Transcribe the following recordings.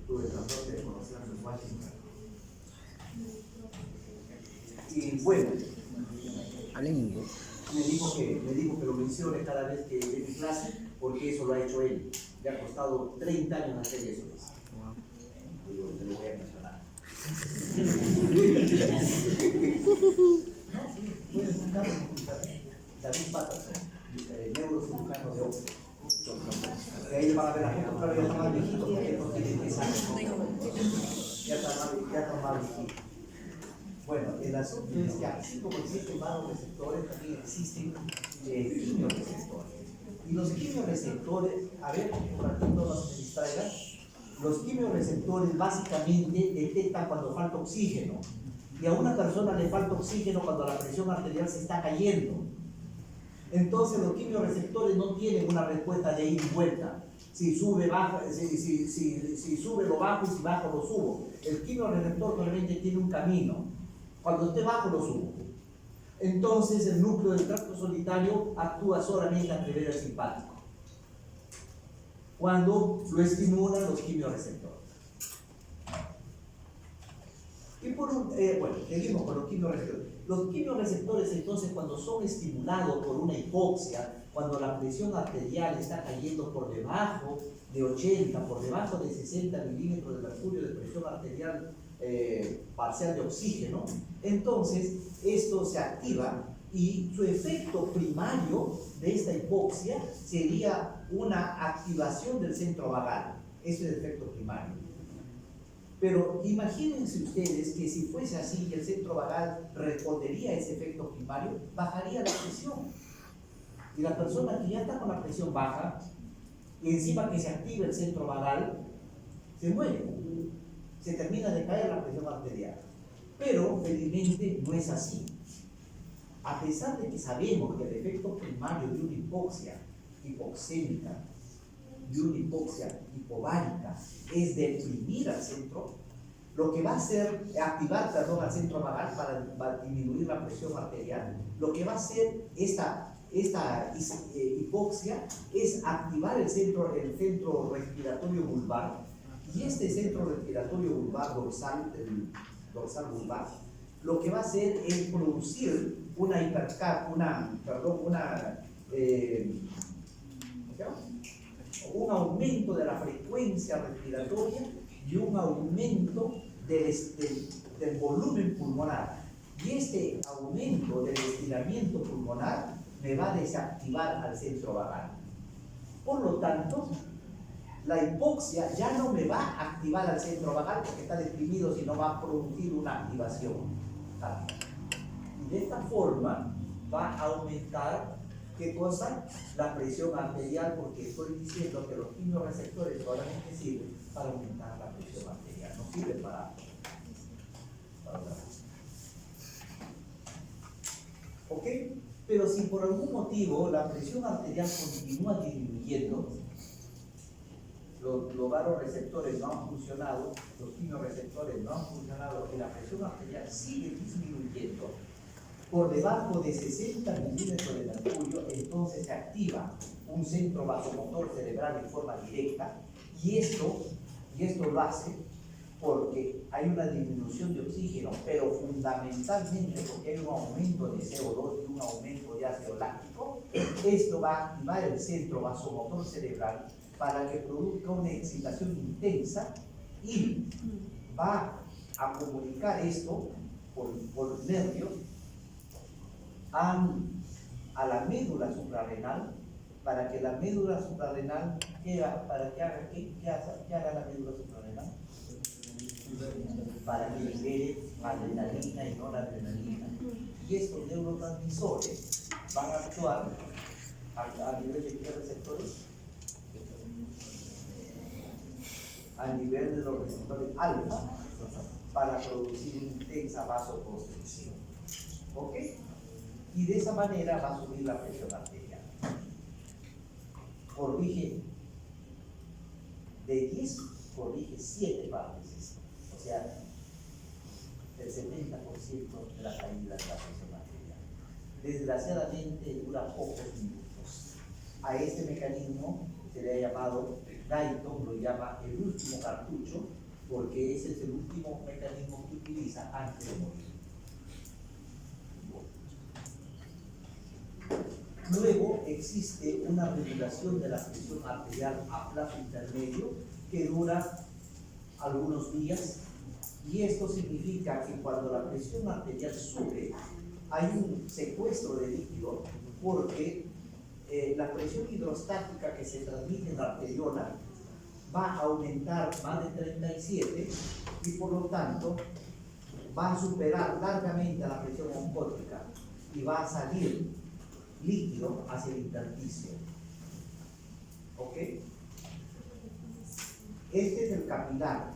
tuve el placer de conocerlo en Washington. Y bueno, me dijo que lo mencione cada vez que dé mi clase, porque eso lo ha hecho él. Le ha costado 30 años hacer eso. Digo, te lo voy a mencionar. No, sí, puedes buscarlo en internet. David Patterson, neurocirujano de Oxford. Que ahí van a ver la gente, claro, ya está más viejito, porque no tiene 10 años. Ya está más viejito. Bueno, el asunto es que así como existen varios receptores, también existen quimioreceptores. Y los quimioreceptores, a ver, por aquí no se distraigan, los quimioreceptores básicamente detectan cuando falta oxígeno. Y a una persona le falta oxígeno cuando la presión arterial se está cayendo. Entonces los quimioreceptores no tienen una respuesta de ida y vuelta. Si sube, baja, si sube lo bajo y si bajo lo subo. El quimioreceptor normalmente tiene un camino. Cuando esté bajo lo subo. Entonces el núcleo del tracto solitario actúa solamente a través del simpático. Cuando lo estimulan los quimioreceptores. Y bueno, seguimos con los quimioreceptores. Los quimioreceptores entonces cuando son estimulados por una hipoxia, cuando la presión arterial está cayendo por debajo de 80, por debajo de 60 milímetros de mercurio de presión arterial parcial de oxígeno, entonces esto se activa y su efecto primario de esta hipoxia sería una activación del centro vagal. Ese es el efecto primario. Pero imagínense ustedes que si fuese así, que el centro vagal respondería a ese efecto primario, bajaría la presión. Y la persona que ya está con la presión baja, y encima que se active el centro vagal, se muere. Se termina de caer la presión arterial. Pero felizmente no es así. A pesar de que sabemos que el efecto primario de una hipoxia hipoxémica, de una hipoxia hipovárica, es deprimir al centro, lo que va a hacer, activar, perdón, al centro vagal para disminuir la presión arterial, lo que va a hacer esta hipoxia es activar el centro respiratorio vulvar, y este centro respiratorio vulvar dorsal vulvar, lo que va a hacer es producir un aumento de la frecuencia respiratoria y un aumento del volumen pulmonar. Y este aumento del estiramiento pulmonar me va a desactivar al centro vagal. Por lo tanto, la hipoxia ya no me va a activar al centro vagal porque está deprimido, sino va a producir una activación. Y de esta forma va a aumentar, ¿qué cosa? La presión arterial, porque estoy diciendo que los quimioreceptores solamente sirven para aumentar la presión arterial, no sirven para otra cosa. ¿Ok? Pero si por algún motivo la presión arterial continúa disminuyendo, los varoreceptores no han funcionado, los quimioreceptores no han funcionado y la presión arterial sigue disminuyendo por debajo de 60 milímetros de mercurio, entonces se activa un centro vasomotor cerebral en forma directa, y esto lo hace porque hay una disminución de oxígeno, pero fundamentalmente porque hay un aumento de CO2 y un aumento de ácido láctico. Esto va a activar el centro vasomotor cerebral para que produzca una excitación intensa y va a comunicar esto por nervios a la médula suprarrenal, para que la médula suprarrenal, ¿qué haga la médula suprarrenal? Para que libere adrenalina y noradrenalina. Y estos neurotransmisores van a actuar a nivel de qué receptores, a nivel de los receptores alfa, para producir una intensa vasoconstricción. ¿Ok? Y de esa manera va a subir la presión arterial. Corrige de 10, corrige 7 veces. O sea, el 70% de la caída de la presión arterial. Desgraciadamente dura pocos minutos. A este mecanismo se le ha llamado Guyton lo llama el último cartucho, porque ese es el último mecanismo que utiliza antes de morir. Luego existe una regulación de la presión arterial a plazo intermedio que dura algunos días, y esto significa que cuando la presión arterial sube hay un secuestro de líquido, porque la presión hidrostática que se transmite en la arteriola va a aumentar más de 37 y por lo tanto va a superar largamente a la presión oncótica y va a salir líquido hacia el intersticio. ¿Ok? Este es el capilar.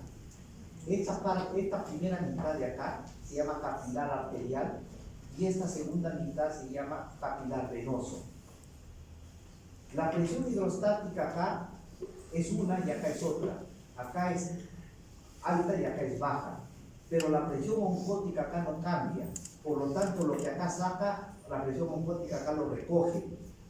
Esta primera mitad de acá se llama capilar arterial y esta segunda mitad se llama capilar venoso. La presión hidrostática acá es una y acá es otra. Acá es alta y acá es baja. Pero la presión oncótica acá no cambia. Por lo tanto, lo que acá saca, la presión oncótica acá lo recoge,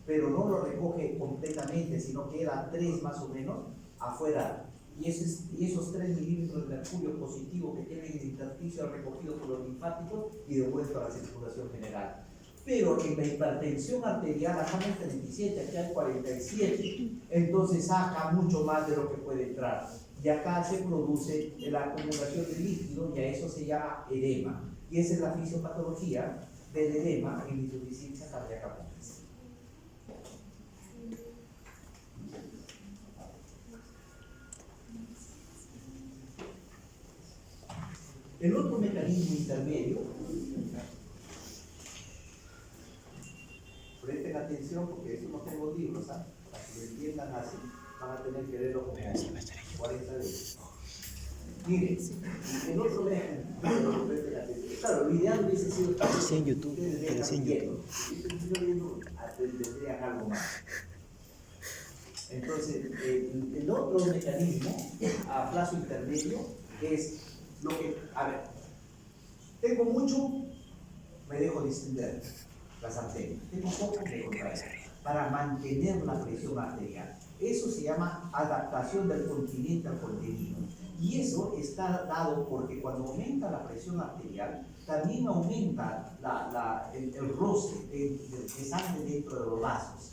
pero no lo recoge completamente, sino queda 3 más o menos afuera. Y esos 3 milímetros de mercurio positivo que tienen el intersticio recogido por los linfáticos y devuelto a la circulación general. Pero en la hipertensión arterial, acá no hay 37, acá hay 47, entonces saca mucho más de lo que puede entrar. Y acá se produce la acumulación de líquido y a eso se llama edema. Y esa es la fisiopatología del edema en insuficiencia cardíaca compleja. El otro mecanismo intermedio, presten atención porque eso no tengo libros, ¿ah? Para que lo entiendan así, van a tener que leerlo como 40 veces. Miren, el otro mecanismo, presten atención. Claro, lo ideal hubiese sido en YouTube, en YouTube. Tendrían algo más. Entonces, el otro mecanismo a plazo intermedio es lo que, a ver, tengo mucho, me dejo distender las arterias, tengo poco, me contraigo, para mantener la presión arterial. Eso se llama adaptación del continente al contenido. Y eso está dado porque cuando aumenta la presión arterial, también aumenta el roce de sangre dentro de los vasos,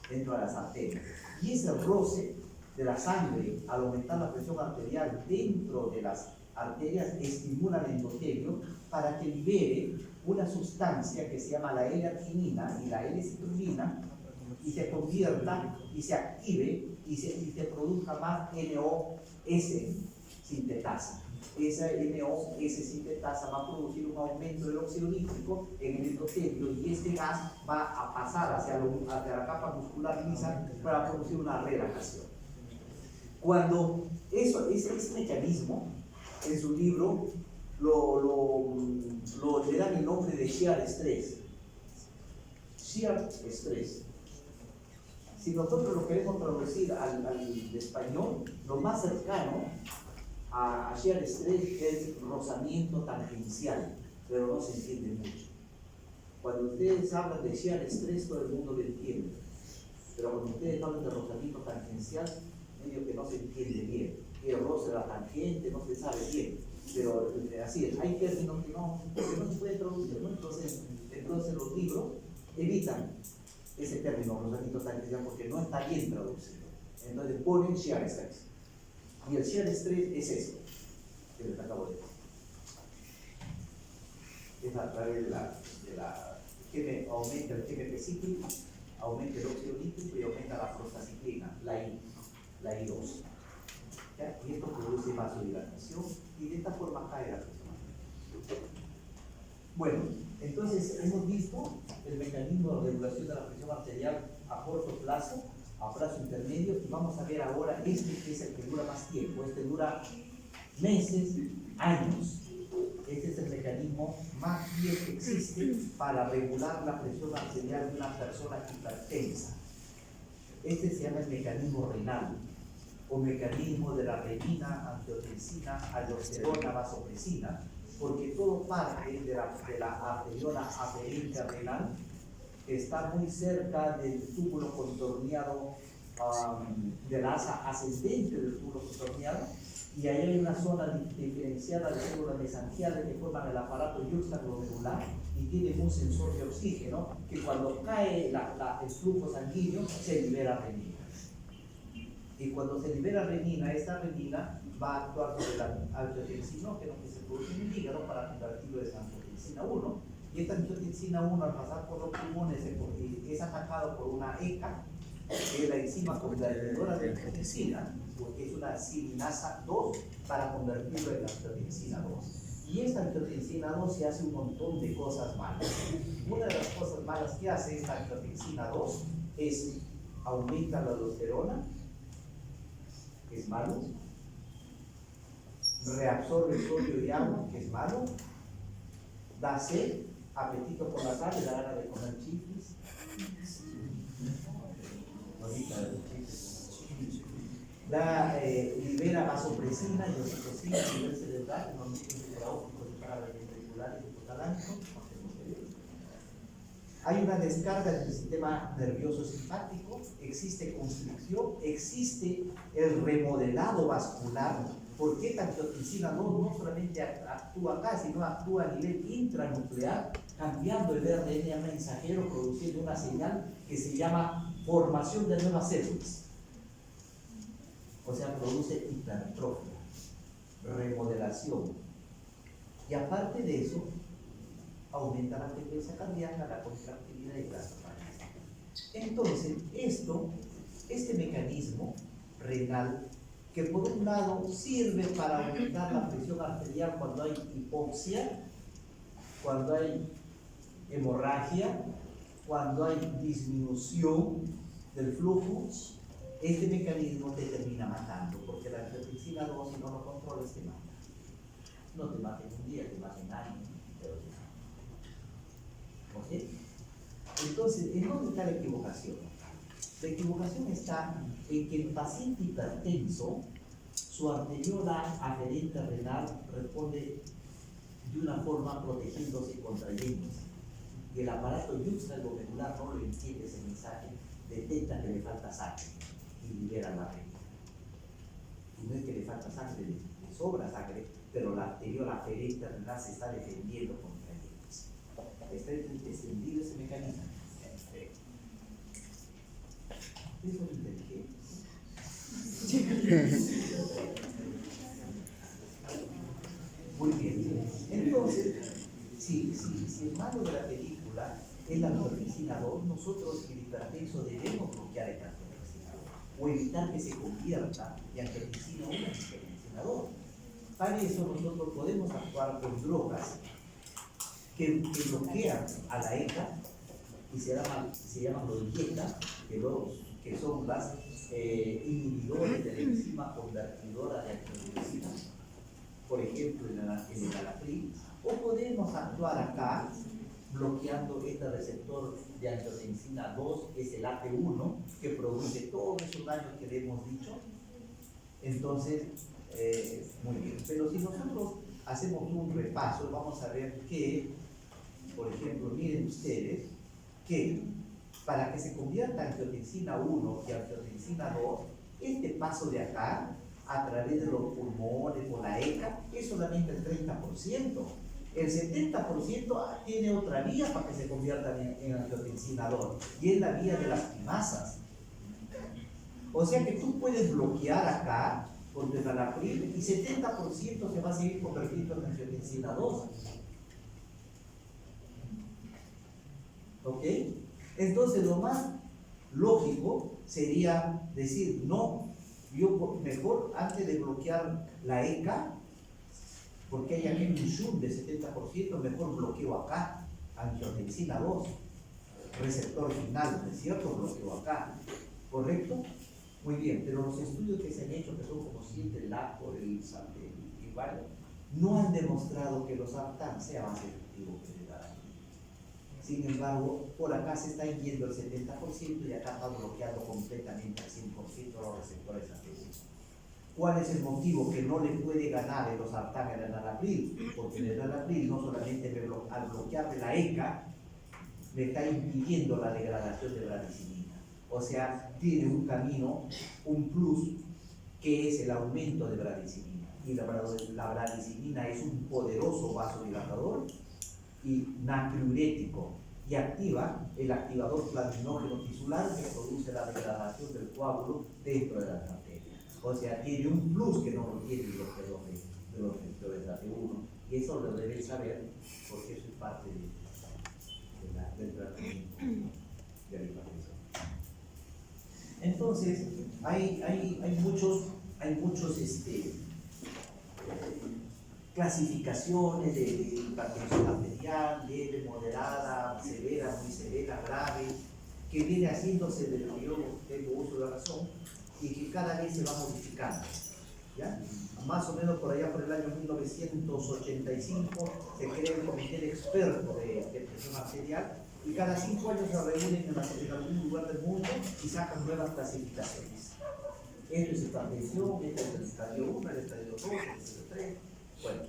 dentro de las arterias. Y ese roce de la sangre, al aumentar la presión arterial dentro de las arterias, estimula el endotelio para que libere una sustancia que se llama la L-arginina y la L-citrulina y se convierta y se active y se produzca más NOS sintetasa. Esa NOS sintetasa va a producir un aumento del óxido nítrico en el endotelio y este gas va a pasar hacia la capa muscular lisa para producir una relajación. Cuando ese mecanismo, en su libro, le dan el nombre de shear stress. Shear stress. Si nosotros lo queremos traducir al español, lo más cercano a shear stress es rozamiento tangencial, pero no se entiende mucho. Cuando ustedes hablan de shear stress, todo el mundo lo entiende, pero cuando ustedes hablan de rozamiento tangencial, medio que no se entiende bien. Que roce la tangente, no se sabe bien, pero así es, hay términos que no se pueden traducir, ¿no? Entonces los libros evitan ese término, rozamiento tangencial, porque no está bien traducido. Entonces ponen shear stress. Y el shear stress es eso que les acabo de decir. Es a través que aumenta el GMP cíclico, aumenta el óxido nítrico y aumenta la prostaciclina, la I2. ¿Ya? Y esto produce vasodilatación y de esta forma cae la presión. Bueno, entonces hemos visto el mecanismo de regulación de la presión arterial a corto plazo, a plazo intermedio, y vamos a ver ahora que es el que dura más tiempo. Este dura meses, años. Este es el mecanismo más bien que existe para regular la presión arterial de una persona hipertensa. Este se llama el mecanismo renal, o mecanismo de la renina, angiotensina, aldosterona, vasopresina, porque todo parte de la arteriola aferente renal, que está muy cerca del túbulo contorneado del asa ascendente del tubo subcorneal, y ahí hay una zona diferenciada de células mesangiales que forman el aparato yuxtaglomerular y tienen un sensor de oxígeno que cuando cae el flujo sanguíneo se libera renina. Y cuando se libera renina, esta renina va a actuar sobre el angiotensinógeno que se produce en el hígado para convertirlo en angiotensina 1. Y esta angiotensina 1 al pasar por los pulmones es atacado por una ECA, que es la enzima convertidora de angiotensina, porque es una cilinasa 2 para convertirlo en angiotensina 2. Y esta angiotensina 2 se hace un montón de cosas malas. Una de las cosas malas que hace esta angiotensina 2 es aumenta la aldosterona, que es malo, reabsorbe sodio y agua, que es malo, da sed, apetito por la sal, da ganas de comer chifles. Libera vasopresina y oxitocina a nivel cerebral, en los núcleos supraópticos y paraventriculares y hipotalámicos. Hay una descarga del sistema nervioso simpático, existe constricción, existe el remodelado vascular, porque esta angiotensina 2 no solamente actúa acá, sino actúa a nivel intranuclear, cambiando el RNA mensajero, produciendo una señal que se llama formación de nuevas células. O sea, produce hipertrofia, remodelación. Y aparte de eso, aumenta la frecuencia cardíaca, la contractilidad y las capacidades. Entonces, este mecanismo renal, que por un lado sirve para aumentar la presión arterial cuando hay hipoxia, cuando hay hemorragia, cuando hay disminución del flujo, este mecanismo te termina matando, porque la angiotensina 2, si no lo controlas, te mata. No te mata en un día, te mata en años, pero te mata. ¿Ok? Entonces, ¿en dónde está la equivocación? La equivocación está en que el paciente hipertenso, su arteriola aferente renal responde de una forma protegiéndose y contrayéndose. Y el aparato yuxtaglomerular no lo entiende ese mensaje, detecta que le falta sangre y libera la renina. Y no es que le falta sangre, le sobra sangre, pero la arteriola aferente renal se está defendiendo contra ellos. ¿Está entendido ese mecanismo? Eso es inteligente. Muy bien. Entonces, si el malo de la película es la angiotensina 2, nosotros el hipertenso debemos bloquear esta angiotensina 2 o evitar que se convierta de angiotensina 1 a angiotensina 2. Para eso nosotros podemos actuar con drogas que bloquean a la ECA y se llaman los IECA, que son las inhibidores de la enzima convertidora de angiotensina, por ejemplo en el enalapril, o podemos actuar acá bloqueando este receptor de angiotensina 2, es el AT1, que produce todos esos daños que le hemos dicho. Entonces, muy bien, pero si nosotros hacemos un repaso, vamos a ver que, por ejemplo, miren ustedes, que para que se convierta angiotensina 1 y angiotensina 2, este paso de acá, a través de los pulmones, por la ECA, es solamente el 30%. El 70% tiene otra vía para que se conviertan en angiotensina 2, y es la vía de las quimasas. O sea que tú puedes bloquear acá con enalapril y 70% se va a seguir convirtiendo en angiotensina 2. ¿Ok? Entonces lo más lógico sería decir, no, yo mejor antes de bloquear la ECA, porque hay aquí un shunt de 70%, mejor bloqueo acá, angiotensina 2, receptor final, ¿no es cierto? Bloqueo acá, ¿correcto? Muy bien, pero los estudios que se han hecho, que son como 7 LAC por el igual, no han demostrado que los ARTAN sea más efectivo que el DARAN. Sin embargo, por acá se está yendo el 70% y acá está bloqueando completamente al 100% los receptores angiotensina. ¿Cuál es el motivo? Que no le puede ganar el losartán al enalapril, porque el enalapril no solamente al bloquear de la ECA me está impidiendo la degradación de bradicinina, O sea, tiene un camino, un plus, que es el aumento de bradicimina. Y la bradicimina es un poderoso vasodilatador y natriurético, y activa el activador platinógeno tisular que produce la degradación del coágulo dentro de las arterias. O sea, tiene un plus que no lo tienen los receptores de AT1, y eso lo deben saber porque eso es parte del tratamiento de la hipertensión. Entonces, hay muchos clasificaciones de hipertensión arterial, leve, moderada, severa, muy severa, grave, que viene haciéndose desde que yo tengo uso de la razón y que cada vez se va modificando. ¿Ya? Más o menos por allá por el año 1985 se crea el comité de expertos de presión arterial y cada 5 años se reúnen en algún lugar del mundo y sacan nuevas clasificaciones. Esto es hipertensión, este es el estadio 1, el estadio 2, el estadio 3. Bueno,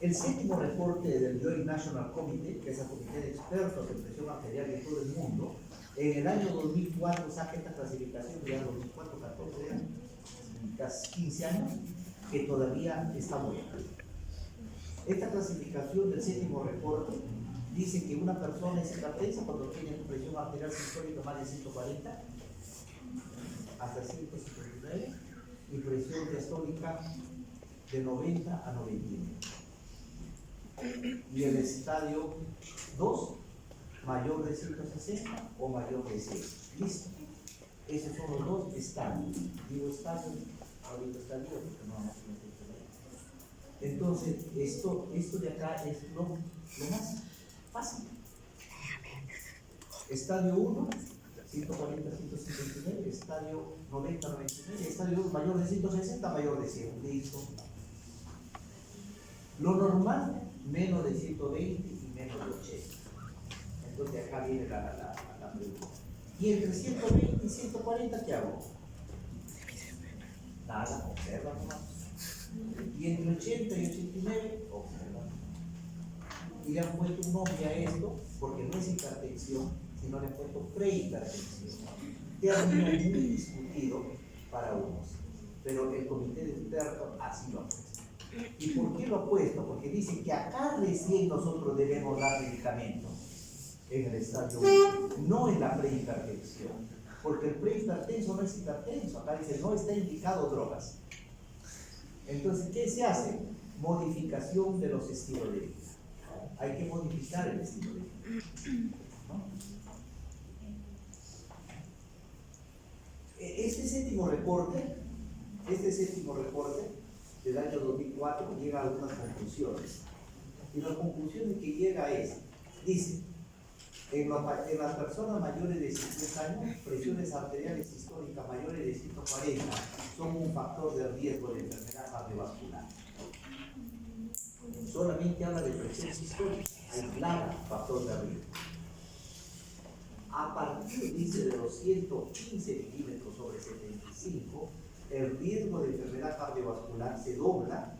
el séptimo reporte del Joint National Committee, que es el comité de expertos en presión arterial de todo el mundo, en el año 2004 saca esta clasificación, ya 2004, 14 años, casi 15 años, que todavía está buena. Esta clasificación del séptimo reporte dice que una persona es hipertensa cuando tiene presión arterial sistólica más de 140 hasta 159 y presión diastólica de 90 a 91. Y el estadio 2, mayor de 160 o mayor de 100. Listo. Esos son los dos estadios. Digo estadio, ahorita estadio, porque no vamos a meter. Entonces, esto de acá es lo más fácil. Estadio 1, 140, 159, estadio 90, 99, estadio 2, mayor de 160, mayor de 100. Listo. Lo normal, menos de 120 y menos de 80. Entonces, acá viene la pregunta. ¿Y entre 120 y 140 qué hago? Nada, observa nomás. Y entre 80 y 89, observa. Y le han puesto un nombre a esto, porque no es hipertensión, sino le han puesto prehipertensión. Término muy discutido para unos, pero el comité de expertos así lo ha puesto. ¿Y por qué lo ha puesto? Porque dice que acá recién nosotros debemos dar medicamentos en el estadio 1, no en la prehipertensión, porque el prehipertenso no es hipertenso, acá dice no está indicado drogas. Entonces, ¿qué se hace? Modificación de los estilos de vida. Hay que modificar el estilo de vida, ¿no? Este séptimo reporte del año 2004 llega a algunas conclusiones. Y las conclusiones que llega dice, en las personas mayores de 50 años, presiones arteriales sistólicas mayores de 140 son un factor de riesgo de enfermedad cardiovascular. Solamente habla de presión sistólica, aislada, factor de riesgo. A partir, dice, de los 115 milímetros sobre 75, el riesgo de enfermedad cardiovascular se dobla,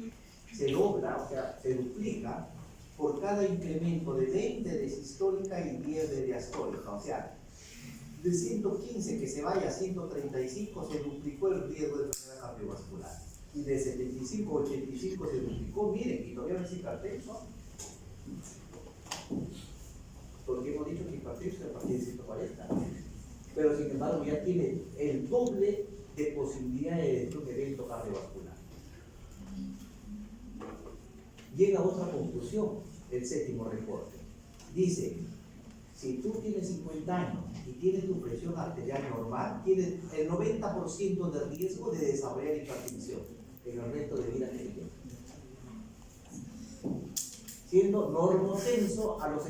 o sea, se duplica por cada incremento de 20 de sistólica y 10 de diastólica. O sea, de 115 que se vaya a 135 se duplicó el riesgo de enfermedad cardiovascular. Y de 75 a 85 se duplicó, miren, y todavía no es hipertenso. Porque hemos dicho que hipertenso es a partir de 140. Pero sin embargo ya tiene el doble de posibilidades de un evento cardiovascular. Llega a otra conclusión, el séptimo reporte. Dice, si tú tienes 50 años y tienes tu presión arterial normal, tienes el 90% de riesgo de desarrollar hipertensión en el resto de vida que tienes. Siendo normotenso a los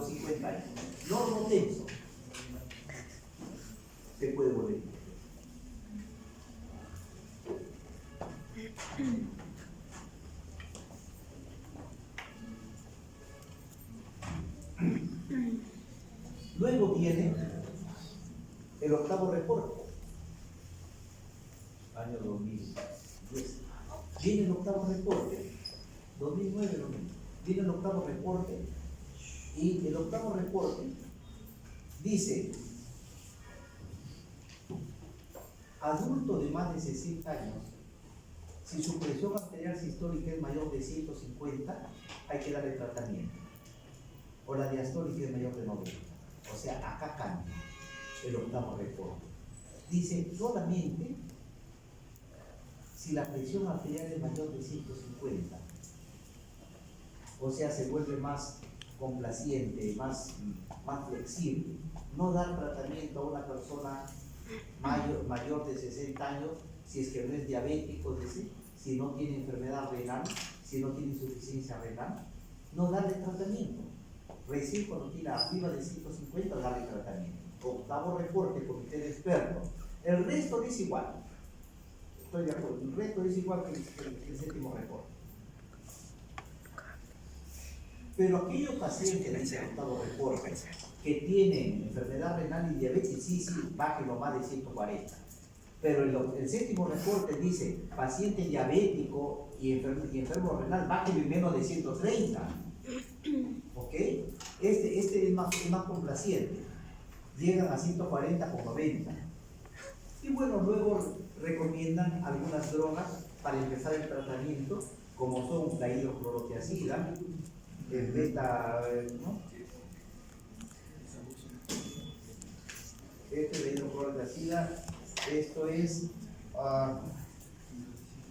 50 años. Normotenso. Se puede volver. Luego viene el octavo reporte, año 2010. Viene el octavo reporte, 2009, viene el octavo reporte Y el octavo reporte dice: adulto de más de 60 años, si su presión arterial sistólica es mayor de 150, hay que darle tratamiento. O la diastólica es mayor de 90. O sea, acá cambia el octavo reporte. Dice solamente si la presión arterial es mayor de 150. O sea, se vuelve más complaciente, más flexible. No dar tratamiento a una persona mayor de 60 años si es que no es diabético, si no tiene enfermedad renal, si no tiene insuficiencia renal, no darle tratamiento. Recién cuando tiene arriba de 150, darle tratamiento. Octavo reporte, comité de expertos. El resto dice igual. Estoy de acuerdo. El resto dice igual que el séptimo reporte. Pero aquellos pacientes, dice el octavo reporte, que tienen enfermedad renal y diabetes, sí, bájenlo más de 140. Pero el séptimo reporte dice, paciente diabético y enfermo renal, bájenlo menos de 130. ¿Ok? Este es más complaciente. Llegan a 140 con 90. Y bueno, luego recomiendan algunas drogas para empezar el tratamiento, como son la hidroclorotiazida, el beta, ¿no? Este es la hidroclorotiazida, esto es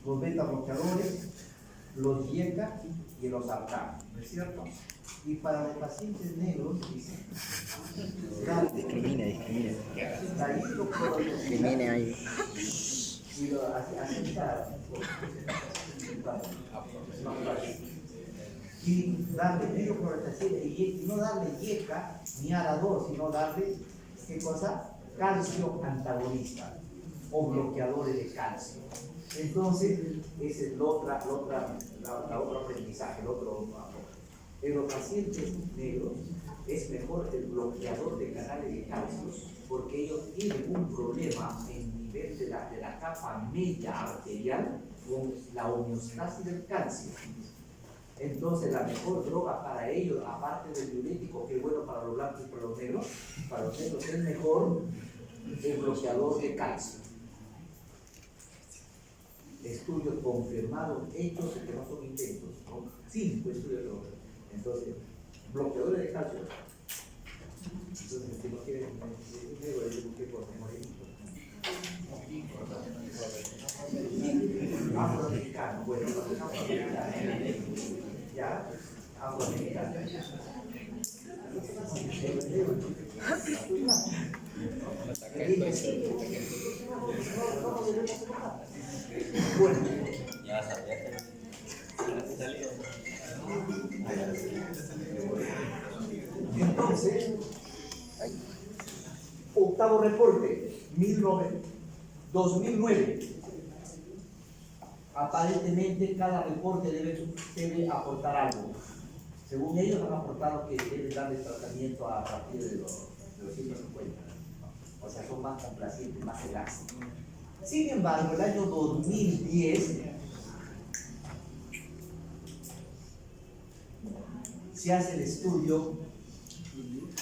los beta bloqueadores, los YECA y los ARCA, ¿no es cierto? Y para los pacientes negros, dice, Discrimina. la hidroclorotiazida, Discrimina ahí. y así está. Y darle hidroclorotiazida y no darle YECA ni ARA2, sino darle, ¿qué cosa? Calcio antagonista o bloqueadores de calcio. Entonces, ese es el otro aprendizaje, el otro. En los pacientes negros es mejor el bloqueador de canales de calcio, porque ellos tienen un problema en nivel de la capa media arterial con la homeostasis del calcio. Entonces, la mejor droga para ellos, aparte del diurético, que es bueno para los blancos y para los negros es mejor el bloqueador de calcio. Estudios confirmados, hechos que no son intentos, ¿no? 5 estudios. Entonces, bloqueadores de calcio. Entonces, si no quieren, negro, yo busqué por afroamericano, bueno, afroamericano. Ya, afroamericano. Bueno, entonces, octavo reporte, 2009. Aparentemente cada reporte debe aportar algo. Según ellos han aportado que deben darle tratamiento a partir de los 150. O sea, son más complacientes, más elásticos. Sin embargo, el año 2010 se hace el estudio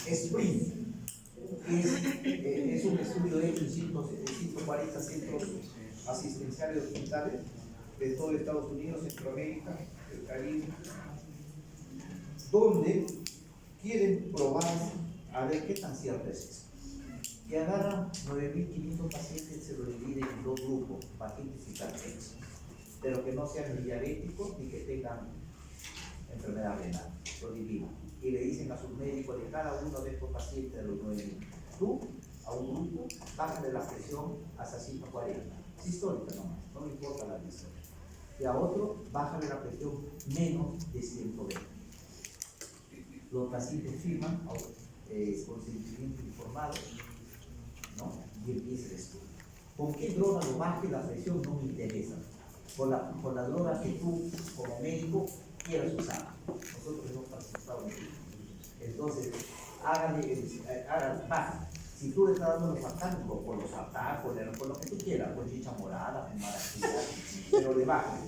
SPRINT, que es un estudio hecho en 140 centros asistenciales hospitales de todo Estados Unidos, Centroamérica, el Caribe, donde quieren probar a ver qué tan cierto es eso. Que agarran 9.500 pacientes y se lo dividen en 2 grupos, pacientes hipertensos, pero que no sean ni diabéticos ni que tengan enfermedad renal, lo dividen. Y le dicen a sus médicos de cada uno de estos pacientes de los 9.000, tú a un grupo, bájale la presión hasta 140, sistólica nomás, no me importa la presión. Y a otro, bájale la presión menos de 120. Los pacientes firman consentimiento informado, ¿no? Y empieza el estudio. ¿Con qué droga lo baje la presión? No me interesa. Con la droga que tú, como médico, quieras usar. Nosotros hemos participado en eso. Entonces, baja. Si tú le estás dando los sartánicos, con los sartánicos, con lo que tú quieras, con chicha morada, con maracuyá, pero le bajas.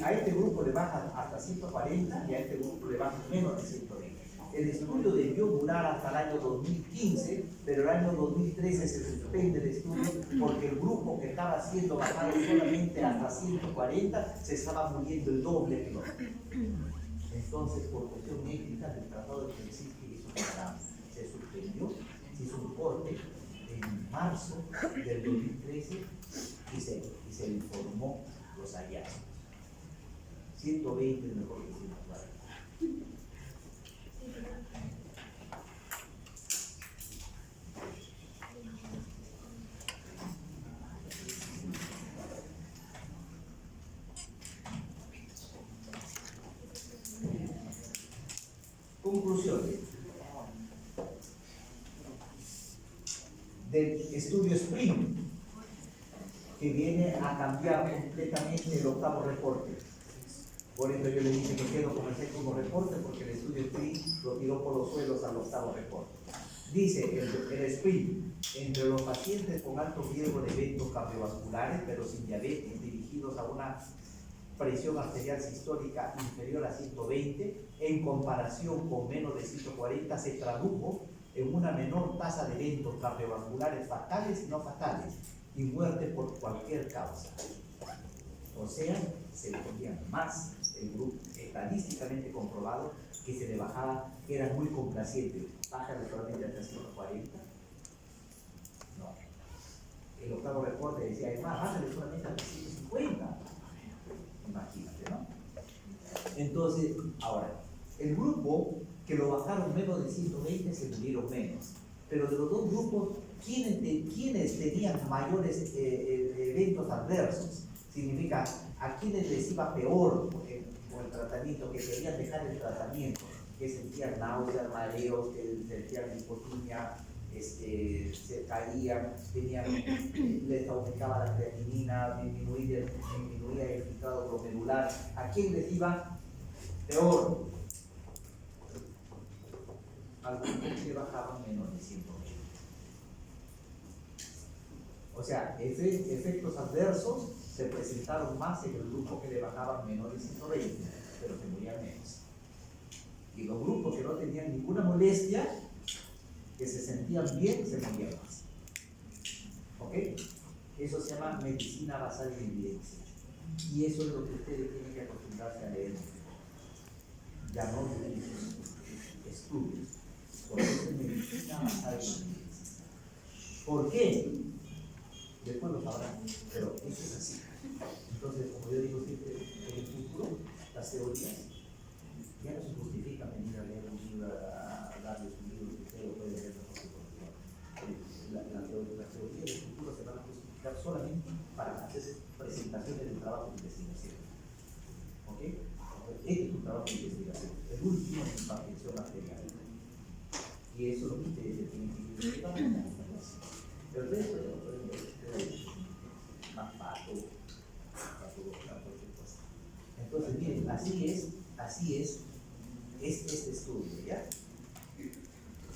A este grupo le bajas hasta 140 y a este grupo le bajas menos de 120. El estudio debió durar hasta el año 2015, pero el año 2013 se suspende el estudio porque el grupo que estaba siendo bajado solamente hasta 140 se estaba muriendo el doble que los otros. Entonces, por cuestión ética del Tratado de Helsinki, eso se suspendió, se hizo un corte en marzo del 2013 y se informó los hallazgos. 120 es mejor que 140. Conclusiones del estudio Spring, que viene a cambiar completamente el octavo reporte. Por eso yo le dije que quedo con el séptimo reporte, porque el estudio Spring lo tiró por los suelos al octavo reporte. Dice el Spring, entre los pacientes con alto riesgo de eventos cardiovasculares, pero sin diabetes, dirigidos a una presión arterial sistólica inferior a 120, en comparación con menos de 140, se tradujo en una menor tasa de eventos cardiovasculares fatales y no fatales, y muerte por cualquier causa. O sea, se ponía más el grupo, estadísticamente comprobado, que se le bajaba, que era muy complaciente. Bájale solamente hasta 140. No. El octavo reporte decía, además, bájale solamente hasta 150. Imagínate, ¿no? Entonces, ahora, el grupo que lo bajaron menos de 120 se murieron menos. Pero de los dos grupos, ¿quiénes tenían mayores eventos adversos? Significa, a quienes les iba peor con el tratamiento, que querían dejar el tratamiento, que sentían náuseas, mareos, que sentían hipotimia, se caían, les aumentaba la creatinina, disminuía el filtrado glomerular. ¿A quién les iba peor? Algunos que bajaban menos de 120. O sea, efectos adversos se presentaron más en el grupo que le bajaban menos de 120, pero se morían menos. Y los grupos que no tenían ninguna molestia, que se sentían bien, se morían más. ¿Ok? Eso se llama medicina basada en evidencia. Y eso es lo que ustedes tienen que acostumbrarse a leer. Ya no estudios. Por eso es medicina basada en evidencia. ¿Por qué? Después lo sabrán, pero eso es así. Entonces, como yo digo siempre, en el futuro, las teorías ya no se justifican venir a leer un libro, a darles un libro que usted lo puede leer mejor que cualquiera. Las teorías del futuro se van a justificar solamente para hacer presentaciones del trabajo de investigación. ¿Ok? Este es un trabajo de investigación. El último es una atención material. Y eso es lo que ustedes tienen que investigar. El resto es más pato, cualquier cosa. Entonces, miren, así es este estudio, ¿ya?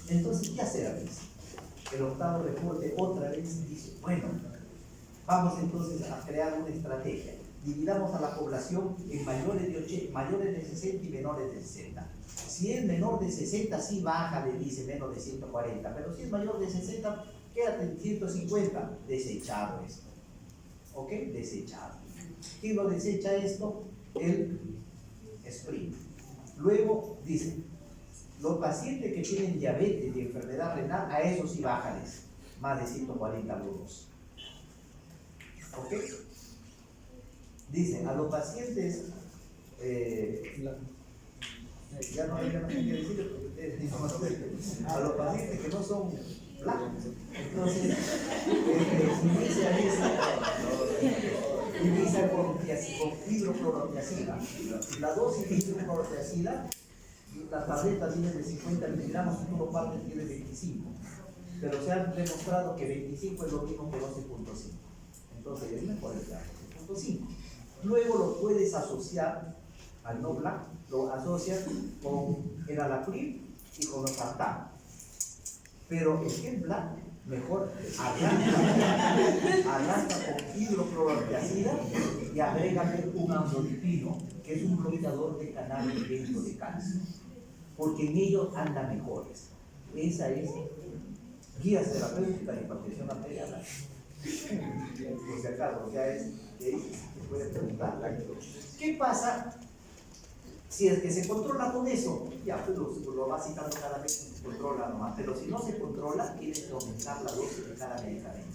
Entonces, ¿qué hacer? El octavo reporte otra vez dice, bueno, vamos entonces a crear una estrategia. Dividamos a la población en mayores de 60 y menores de 60. Si es menor de 60, sí baja, le dice menos de 140, pero si es mayor de 60, quédate en 150, desechado esto. ¿Ok? Desechado. ¿Quién lo desecha esto? El Spring. Luego dice, los pacientes que tienen diabetes y enfermedad renal, a esos sí bájales, más de 140 brutos. ¿Ok? Dice, a los pacientes, ya no hay que decirlo porque ustedes no lo ven, a los pacientes que no son blancos, entonces, inicia con hidroclorotiazida. La dosis de hidroclorotiazida, la tableta tiene de 50 miligramos y tú lo partes tiene 25. Pero se ha demostrado que 25 es lo mismo que 12.5. Entonces es mejor el 12.5. Luego lo puedes asociar al no black, lo asocias con el alapril y con los sartán. Pero el gel black mejor arranca con hidroclorotiazida y agrégale un amlodipino, que es un bloqueador de canal lento de calcio. porque en ellos andan mejores. Esa es guía terapéutica y hipertensión arterial. Por si acaso, se puede preguntar. ¿Qué pasa si es que se controla con eso? Ya, pues lo va citando cada vez, se controla nomás. Pero si no se controla, tienes que aumentar la dosis de cada medicamento.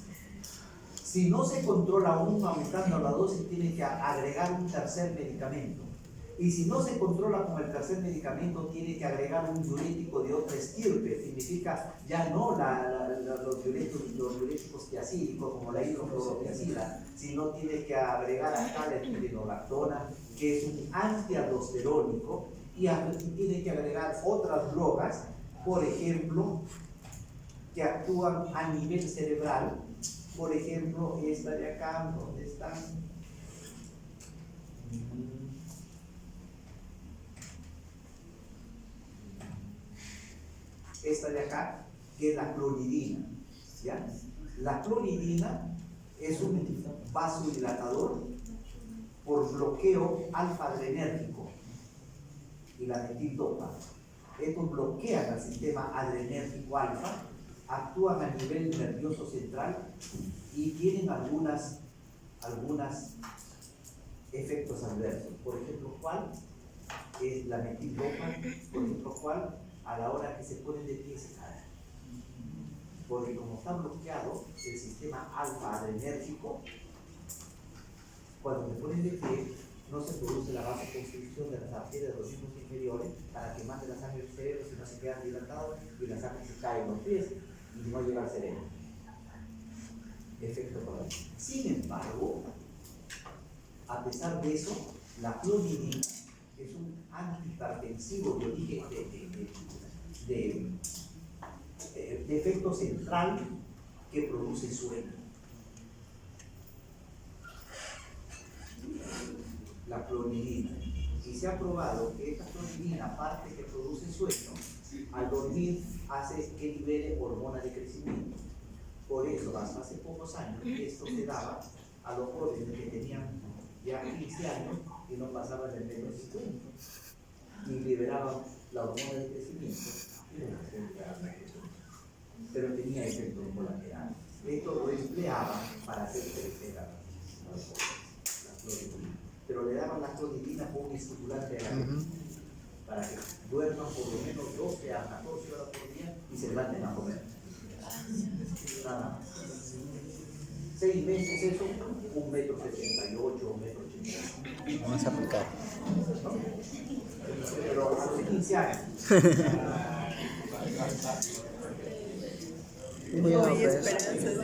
Si no se controla aún aumentando la dosis, tiene que agregar un tercer medicamento. Y si no se controla con el tercer medicamento, tiene que agregar un diurético de otra estirpe. Significa ya no los diuréticos tiacídicos como la hidroclorotiazida, sino tiene que agregar acá la espironolactona, que es un antialdosterónico, y tiene que agregar otras drogas, por ejemplo, que actúan a nivel cerebral. Por ejemplo, esta de acá, ¿dónde están? Esta de acá, que es la clonidina. ¿Ya? La clonidina es un vasodilatador por bloqueo alfa-adrenérgico y la metildopa. Estos bloquean el sistema adrenérgico alfa, actúan a nivel nervioso central y tienen algunos efectos adversos. Por ejemplo, ¿cuál? Es la metildopa, por ejemplo, ¿cuál? A la hora que se ponen de pie se caen. Porque como está bloqueado el sistema alfa-adrenérgico, cuando se ponen de pie, no se produce la vasoconstricción de las arterias de los miembros inferiores para que mande la sangre al cerebro, si no se quedan dilatados y la sangre se cae en los pies y no llega al cerebro. Efecto correcto. Sin embargo, a pesar de eso, la clonidina es un antihipertensivo de origen de efecto central que produce sueño. La clonidina. Y se ha probado que esta clonidina, aparte que produce sueño, al dormir hace que libere hormona de crecimiento. Por eso, hasta hace pocos años, esto se daba a los jóvenes que tenían ya 15 años y no pasaban de menos 50 y liberaban la hormona de crecimiento, pero tenía efectos colaterales. Esto lo empleaban para hacer crecer la clonidina, pero le daban la clonidina como un estimulante de la mente, para que duerman por lo menos 12 a 14 horas por día y se levanten a comer. Nada más. 6 meses eso, 1,78 m, 1,80 m. Vamos a aplicar. Pero a los 15 años. Muy bien, hay esperanzas.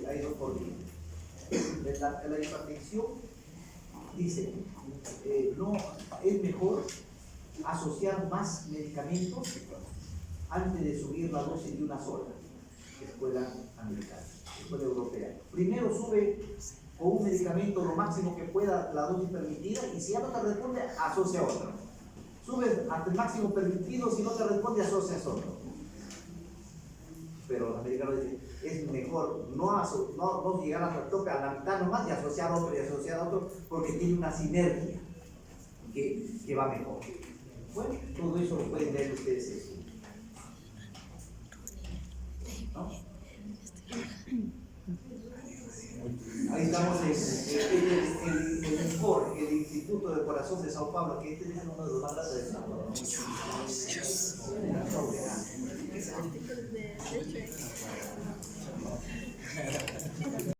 Hay dos corrientes. La hipertensión dice, no, es mejor asociar más medicamentos antes de subir la dosis de una sola, escuela americana, escuela europea. Primero sube con un medicamento lo máximo que pueda la dosis permitida y si ya no te responde, asocia otro. Sube hasta el máximo permitido, si no te responde, asocias otro. Pero los americanos dicen, es mejor no llegar a tope a la mitad nomás y asociar otro porque tiene una sinergia que va mejor. Bueno, todo eso lo pueden ver ustedes. ¿No? Ahí estamos en el INCOR, el Instituto del Corazón de Sao Paulo, que este es uno de los más grandes de Sao Paulo.